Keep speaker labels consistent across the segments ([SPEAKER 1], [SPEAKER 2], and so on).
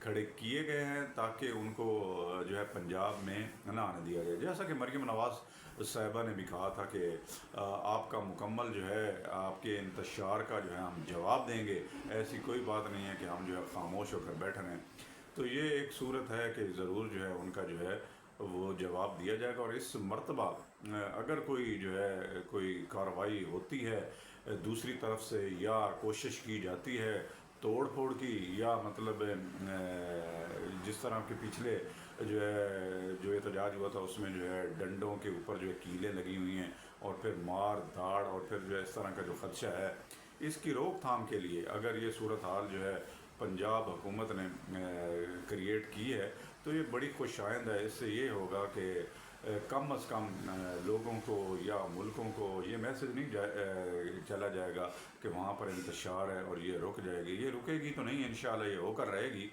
[SPEAKER 1] کھڑے کیے گئے ہیں تاکہ ان کو جو ہے پنجاب میں نہ آنے دیا جائے. جیسا کہ مریم نواز صاحبہ نے بھی کہا تھا کہ آپ کا مکمل جو ہے آپ کے انتشار کا جو ہے ہم جواب دیں گے، ایسی کوئی بات نہیں ہے کہ ہم جو ہے خاموش ہو کر بیٹھ رہے ہیں. تو یہ ایک صورت ہے کہ ضرور جو ہے ان کا جو ہے وہ جواب دیا جائے گا. اور اس مرتبہ اگر کوئی جو ہے کوئی کارروائی ہوتی ہے دوسری طرف سے یا کوشش کی جاتی ہے توڑ پھوڑ کی، یا مطلب جس طرح کے پچھلے جو احتجاج ہوا تھا اس میں جو ہے ڈنڈوں کے اوپر جو ہے کیلیں لگی ہوئی ہیں اور پھر مار دھاڑ اور پھر جو ہے اس طرح کا جو خدشہ ہے، اس کی روک تھام کے لیے اگر یہ صورتحال جو ہے پنجاب حکومت نے کریٹ کی ہے تو یہ بڑی خوش آئند ہے. اس سے یہ ہوگا کہ کم از کم لوگوں کو یا ملکوں کو یہ میسج نہیں چلا جائے گا کہ وہاں پر انتشار ہے اور یہ رک جائے گی. یہ رکے گی تو نہیں، انشاءاللہ یہ ہو کر رہے گی،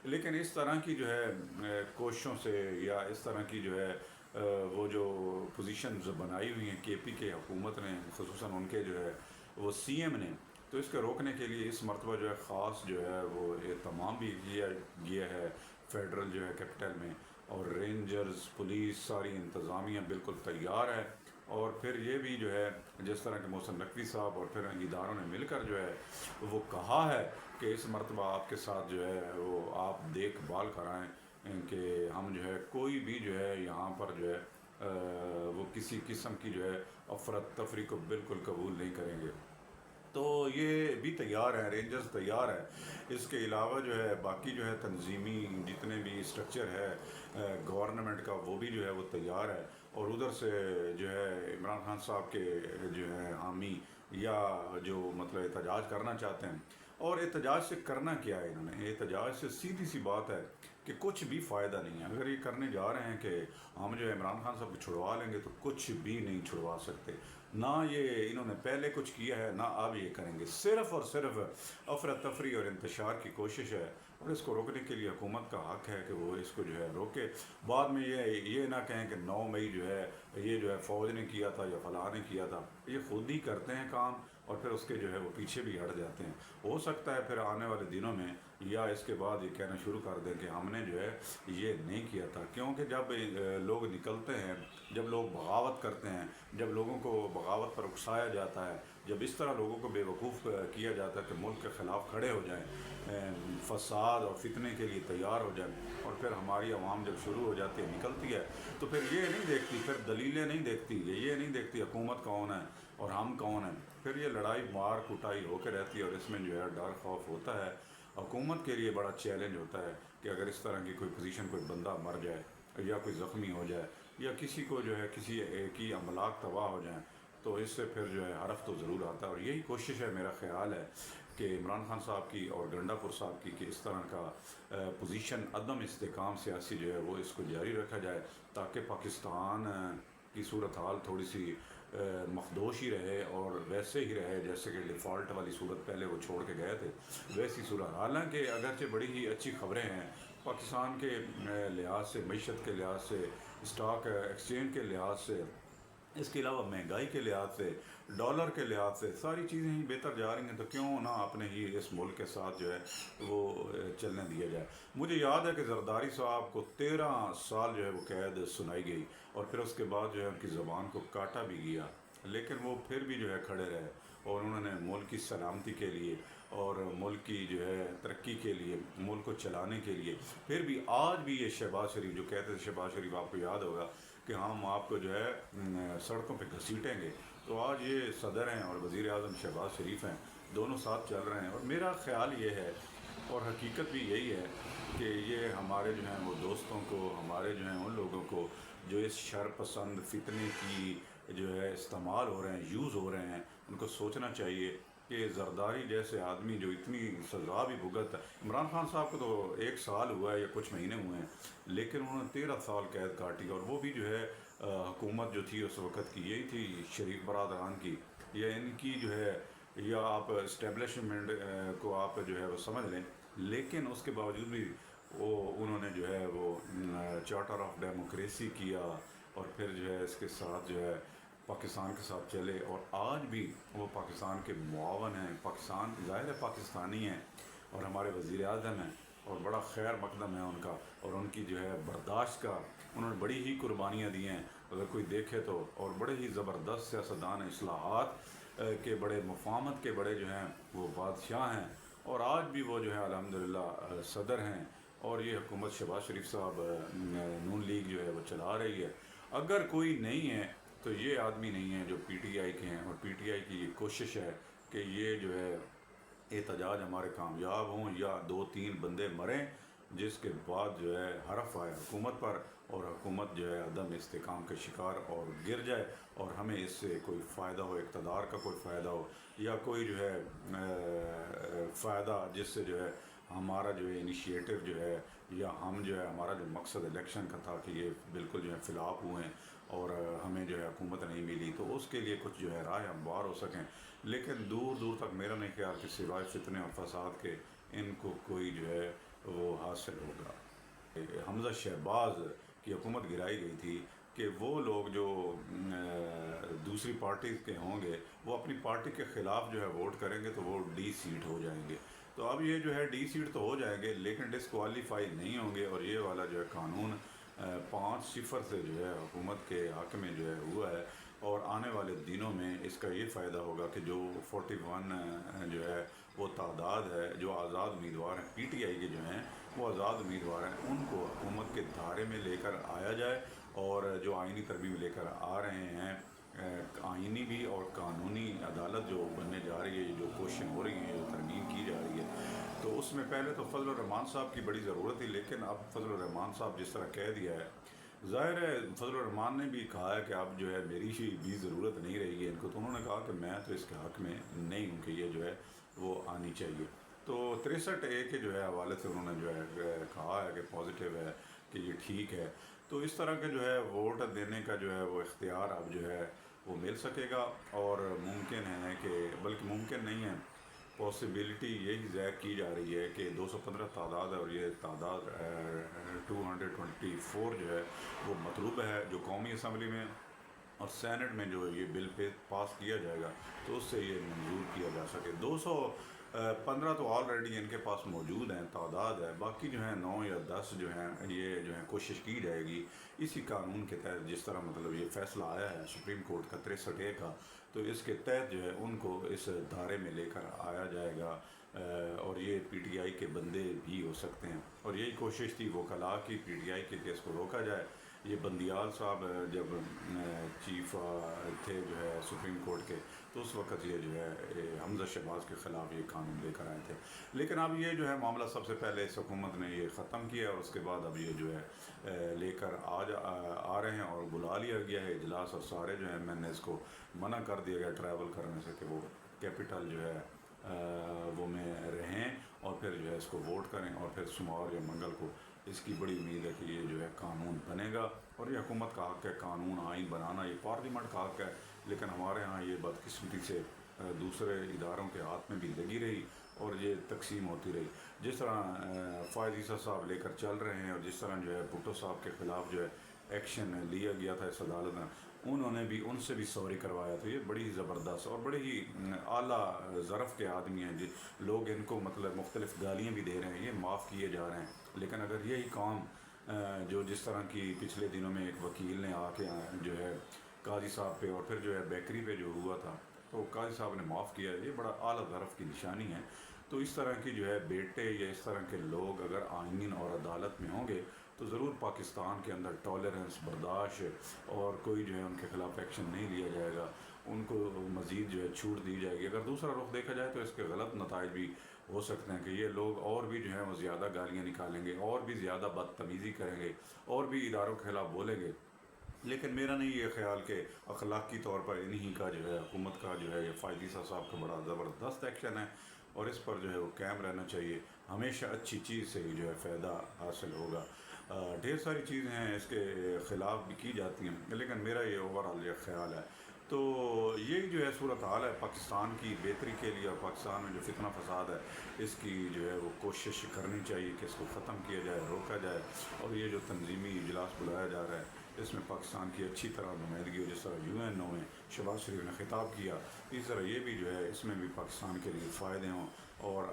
[SPEAKER 1] لیکن اس طرح کی جو ہے کوششوں سے یا اس طرح کی جو ہے وہ جو پوزیشنز بنائی ہوئی ہیں کے پی کے حکومت نے، خصوصاً ان کے جو ہے وہ سی ایم نے، تو اس کے روکنے کے لیے اس مرتبہ جو ہے خاص جو ہے وہ اہتمام بھی کیا گیا ہے فیڈرل جو ہے کیپٹل میں. اور رینجرز پولیس ساری انتظامیہ بالکل تیار ہے. اور پھر یہ بھی جو ہے جس طرح کہ محسن نقوی صاحب اور پھر اداروں نے مل کر جو ہے وہ کہا ہے کہ اس مرتبہ آپ کے ساتھ جو ہے وہ آپ دیکھ بھال کرائیں کہ ہم جو ہے کوئی بھی جو ہے یہاں پر جو ہے وہ کسی قسم کی جو ہے افراتفری کو بالکل قبول نہیں کریں گے. تو یہ بھی تیار ہے، رینجرز تیار ہے. اس کے علاوہ جو ہے باقی جو ہے تنظیمی جتنے بھی اسٹرکچر ہے گورنمنٹ کا وہ بھی جو ہے وہ تیار ہے. اور ادھر سے جو ہے عمران خان صاحب کے جو ہے حامی یا جو مطلب احتجاج کرنا چاہتے ہیں، اور احتجاج سے کرنا کیا ہے انہوں نے، احتجاج سے سیدھی سی بات ہے کہ کچھ بھی فائدہ نہیں ہے. اگر یہ کرنے جا رہے ہیں کہ ہم جو ہے عمران خان صاحب کو چھڑوا لیں گے تو کچھ بھی نہیں چھڑوا سکتے. نہ یہ انہوں نے پہلے کچھ کیا ہے نہ اب یہ کریں گے. صرف اور صرف افراتفری اور انتشار کی کوشش ہے، اور اس کو روکنے کے لیے حکومت کا حق ہے کہ وہ اس کو جو ہے روکے. بعد میں یہ نہ کہیں کہ 9 مئی جو ہے یہ جو ہے فوج نے کیا تھا یا فلاں نے کیا تھا. یہ خود ہی کرتے ہیں کام اور پھر اس کے جو ہے وہ پیچھے بھی ہٹ جاتے ہیں. ہو سکتا ہے پھر آنے والے دنوں میں یا اس کے بعد یہ کہنا شروع کر دیں کہ ہم نے جو ہے یہ نہیں کیا تھا. کیونکہ جب لوگ نکلتے ہیں، جب لوگ بغاوت کرتے ہیں، جب لوگوں کو بغاوت پر اکسایا جاتا ہے، جب اس طرح لوگوں کو بے وقوف کیا جاتا ہے کہ ملک کے خلاف کھڑے ہو جائیں، فساد اور فتنے کے لیے تیار ہو جائیں، اور پھر ہماری عوام جب شروع ہو جاتی ہے نکلتی ہے تو پھر یہ نہیں دیکھتی، پھر دلیلیں نہیں دیکھتی، یہ نہیں دیکھتی حکومت کون ہے اور ہم کون ہیں. پھر یہ لڑائی مار کٹائی ہو کے رہتی ہے اور اس میں جو ہے ڈر خوف ہوتا ہے. حکومت کے لیے بڑا چیلنج ہوتا ہے کہ اگر اس طرح کی کوئی پوزیشن کوئی بندہ مر جائے یا کوئی زخمی ہو جائے یا کسی کو جو ہے کسی کی املاک تباہ ہو جائیں تو اس سے پھر جو ہے حرف تو ضرور آتا ہے. اور یہی کوشش ہے، میرا خیال ہے کہ عمران خان صاحب کی اور گنڈا پور صاحب کی کہ اس طرح کا پوزیشن عدم استحکام سیاسی جو ہے وہ اس کو جاری رکھا جائے تاکہ پاکستان کی صورتحال تھوڑی سی مخدوش ہی رہے اور ویسے ہی رہے جیسے کہ ڈیفالٹ والی صورت پہلے وہ چھوڑ کے گئے تھے ویسی صورت. حالانکہ اگرچہ بڑی ہی اچھی خبریں ہیں پاکستان کے لحاظ سے، معیشت کے لحاظ سے، اسٹاک ایکسچینج کے لحاظ سے، اس کے علاوہ مہنگائی کے لحاظ سے، ڈالر کے لحاظ سے ساری چیزیں ہی بہتر جا رہی ہیں، تو کیوں نہ اپنے ہی اس ملک کے ساتھ جو ہے وہ چلنے دیا جائے. مجھے یاد ہے کہ زرداری صاحب کو 13 سال جو ہے وہ قید سنائی گئی اور پھر اس کے بعد جو ہے ان کی زبان کو کاٹا بھی گیا، لیکن وہ پھر بھی جو ہے کھڑے رہے اور انہوں نے ملک کی سلامتی کے لیے اور ملک کی جو ہے ترقی کے لیے، ملک کو چلانے کے لیے پھر بھی آج بھی یہ شہباز شریف جو کہتے تھے، شہباز شریف آپ کو یاد ہوگا کہ ہم آپ کو جو ہے سڑکوں پہ گھسیٹیں گے، تو آج یہ صدر ہیں اور وزیر اعظم شہباز شریف ہیں، دونوں ساتھ چل رہے ہیں. اور میرا خیال یہ ہے اور حقیقت بھی یہی ہے کہ یہ ہمارے جو ہیں وہ دوستوں کو، ہمارے جو ہیں ان لوگوں کو جو اس شر پسند فتنے کی جو ہے استعمال ہو رہے ہیں، یوز ہو رہے ہیں، ان کو سوچنا چاہیے کہ زرداری جیسے آدمی جو اتنی سزا بھی بھگت ہے، عمران خان صاحب کو تو 1 سال ہوا ہے یا کچھ مہینے ہوئے ہیں، لیکن انہوں نے 13 سال قید کاٹی. اور وہ بھی جو ہے حکومت جو تھی اس وقت کی یہی تھی شریف برادران کی، یا ان کی جو ہے، یا آپ اسٹیبلشمنٹ کو آپ جو ہے وہ سمجھ لیں، لیکن اس کے باوجود بھی وہ انہوں نے جو ہے وہ چارٹر آف ڈیموکریسی کیا اور پھر جو ہے اس کے ساتھ جو ہے پاکستان کے ساتھ چلے. اور آج بھی وہ پاکستان کے معاون ہیں، پاکستان ظاہر ہے پاکستانی ہیں اور ہمارے وزیر اعظم ہیں، اور بڑا خیر مقدم ہے ان کا، اور ان کی جو ہے برداشت کا، انہوں نے بڑی ہی قربانیاں دی ہیں اگر کوئی دیکھے تو، اور بڑے ہی زبردست سیاستدان اصلاحات کے بڑے، مفاہمت کے بڑے جو ہیں وہ بادشاہ ہیں، اور آج بھی وہ جو ہے الحمدللہ صدر ہیں، اور یہ حکومت شہباز شریف صاحب نون لیگ جو ہے وہ چلا رہی ہے۔ اگر کوئی نہیں ہے تو یہ آدمی نہیں ہے جو پی ٹی آئی کے ہیں، اور پی ٹی آئی کی یہ کوشش ہے کہ یہ جو ہے احتجاج ہمارے کامیاب ہوں یا 2-3 بندے مریں، جس کے بعد جو ہے حرف آئے حکومت پر، اور حکومت جو ہے عدم استحکام کا شکار اور گر جائے، اور ہمیں اس سے کوئی فائدہ ہو، اقتدار کا کوئی فائدہ ہو، یا کوئی جو ہے فائدہ جس سے جو ہے ہمارا جو ہے انیشیٹو جو ہے، یا ہم جو ہے ہمارا جو مقصد الیکشن کا تھا کہ یہ بالکل جو ہے فلاپ ہوئے ہیں اور ہمیں جو ہے حکومت نہیں ملی، تو اس کے لیے کچھ جو ہے راہ ہموار ہو سکیں، لیکن دور دور تک میرا نہیں خیال کہ سوائے فتنے اور فساد کے ان کو کوئی جو ہے وہ حاصل ہوگا۔ حمزہ شہباز کی حکومت گرائی گئی تھی کہ وہ لوگ جو دوسری پارٹی کے ہوں گے وہ اپنی پارٹی کے خلاف جو ہے ووٹ کریں گے تو وہ ڈی سیٹ ہو جائیں گے، تو اب یہ جو ہے ڈی سیٹ تو ہو جائیں گے لیکن ڈسکوالیفائی نہیں ہوں گے، اور یہ والا جو ہے قانون 5-0 سے جو ہے حکومت کے حق میں جو ہے ہوا ہے، اور آنے والے دنوں میں اس کا یہ فائدہ ہوگا کہ جو 41 جو ہے وہ تعداد ہے جو آزاد امیدوار ہیں، پی ٹی آئی کے جو ہیں وہ آزاد امیدوار ہیں، ان کو حکومت کے دھارے میں لے کر آیا جائے، اور جو آئینی ترمیم لے کر آ رہے ہیں، آئینی بھی اور قانونی عدالت جو بننے جا رہی ہے، جو کوششیں ہو رہی ہیں، جو ترمیم کی جا رہی ہے، تو اس میں پہلے تو فضل الرحمان صاحب کی بڑی ضرورت تھی، لیکن اب فضل الرحمان صاحب جس طرح کہہ دیا ہے، ظاہر ہے فضل الرحمان نے بھی کہا ہے کہ اب جو ہے میری بھی ضرورت نہیں رہی ہے ان کو، تو انہوں نے کہا کہ میں تو اس کے حق میں نہیں ہوں کہ یہ جو ہے وہ آنی چاہیے، تو 63A کے جو ہے حوالے سے انہوں نے جو ہے کہا ہے کہ پازیٹیو ہے کہ یہ ٹھیک ہے، تو اس طرح کے جو ہے ووٹ دینے کا جو ہے وہ اختیار اب جو ہے وہ مل سکے گا، اور ممکن ہے کہ بلکہ ممکن نہیں ہے، پاسبلٹی یہی ظاہر کی جا رہی ہے کہ 215 تعداد ہے، اور یہ تعداد 224 جو ہے وہ مطلوب ہے جو قومی اسمبلی میں اور سینٹ میں جو یہ بل پہ پاس کیا جائے گا تو اس سے یہ منظور کیا جا سکے۔ 215 تو آلریڈی ان کے پاس موجود ہیں، تعداد ہے، باقی جو ہیں 9 یا 10 جو ہیں یہ جو ہیں کوشش کی جائے گی اسی قانون کے تحت، جس طرح مطلب یہ فیصلہ آیا ہے سپریم کورٹ کا 63A کا، تو اس کے تحت جو ہے ان کو اس دھارے میں لے کر آیا جائے گا، اور یہ پی ٹی آئی کے بندے بھی ہو سکتے ہیں، اور یہی کوشش تھی وکلاء کی پی ٹی آئی کے کیس کو روکا جائے۔ یہ بندیال صاحب جب چیف تھے جو ہے سپریم کورٹ کے، تو اس وقت یہ جو ہے حمزہ شہباز کے خلاف یہ قانون لے کر آئے تھے، لیکن اب یہ جو ہے معاملہ سب سے پہلے اس حکومت نے یہ ختم کیا، اور اس کے بعد اب یہ جو ہے لے کر آ رہے ہیں، اور بلا لیا گیا ہے اجلاس، اور سارے جو ہے MNAs کو منع کر دیا گیا ٹریول کرنے سے کہ وہ کیپٹل جو ہے وہ میں رہیں، اور پھر جو ہے اس کو ووٹ کریں، اور پھر سوموار یا منگل کو اس کی بڑی امید ہے کہ یہ جو ہے قانون بنے گا، اور یہ حکومت کا حق ہے قانون آئین بنانا، یہ پارلیمنٹ کا حق ہے، لیکن ہمارے ہاں یہ بدقسمتی سے دوسرے اداروں کے ہاتھ میں بھی لگی رہی اور یہ تقسیم ہوتی رہی، جس طرح فائز عیسیٰ صاحب لے کر چل رہے ہیں، اور جس طرح جو ہے بھٹو صاحب کے خلاف جو ہے ایکشن لیا گیا تھا اس عدالت میں، انہوں نے بھی ان سے بھی سوری کروایا تھا، یہ بڑی زبردست اور بڑے ہی اعلیٰ ظرف کے آدمی ہیں، لوگ ان کو مطلب مختلف گالیاں بھی دے رہے ہیں، یہ معاف کیے جا رہے ہیں، لیکن اگر یہی کام جو جس طرح کی پچھلے دنوں میں ایک وکیل نے آ کے جو ہے قاضی صاحب پہ اور پھر جو ہے بیکری پہ جو ہوا تھا تو قاضی صاحب نے معاف کیا، یہ بڑا اعلیٰ ظرف کی نشانی ہے، تو اس طرح کی جو ہے بیٹے یا اس طرح کے لوگ اگر آئین اور عدالت میں ہوں گے تو ضرور پاکستان کے اندر ٹالرنس، برداشت، اور کوئی جو ہے ان کے خلاف ایکشن نہیں لیا جائے گا، ان کو مزید جو ہے چھوٹ دی جائے گی۔ اگر دوسرا رخ دیکھا جائے تو اس کے غلط نتائج بھی ہو سکتے ہیں کہ یہ لوگ اور بھی جو ہیں وہ زیادہ گالیاں نکالیں گے، اور بھی زیادہ بدتمیزی کریں گے، اور بھی اداروں کے خلاف بولیں گے، لیکن میرا نہیں یہ خیال کہ اخلاقی طور پر انہی کا جو ہے حکومت کا جو ہے یہ فائز عیسیٰ صاحب کا بڑا زبردست ایکشن ہے، اور اس پر جو ہے وہ قائم رہنا چاہیے، ہمیشہ اچھی چیز سے ہی جو ہے فائدہ حاصل ہوگا۔ ڈھیر ساری چیزیں ہیں اس کے خلاف بھی کی جاتی ہیں، لیکن میرا یہ اوورآل یہ خیال ہے، تو یہی جو ہے صورتحال ہے پاکستان کی بہتری کے لیے، اور پاکستان میں جو فتنہ فساد ہے اس کی جو ہے وہ کوشش کرنی چاہیے کہ اس کو ختم کیا جائے، روکا جائے، اور یہ جو تنظیمی اجلاس بلایا جا رہا ہے اس میں پاکستان کی اچھی طرح نمائندگی ہو، جس طرح UN میں شہباز شریف نے خطاب کیا، اسی طرح یہ بھی جو ہے اس میں بھی پاکستان کے لیے فائدے ہوں، اور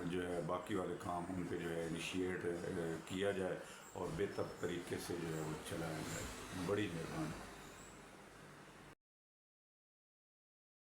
[SPEAKER 1] جو ہے باقی والے کام ان پہ جو ہے انیشیٹ کیا جائے اور بہتر طریقے سے جو ہے وہ چلایا جائے. بڑی مہربانی.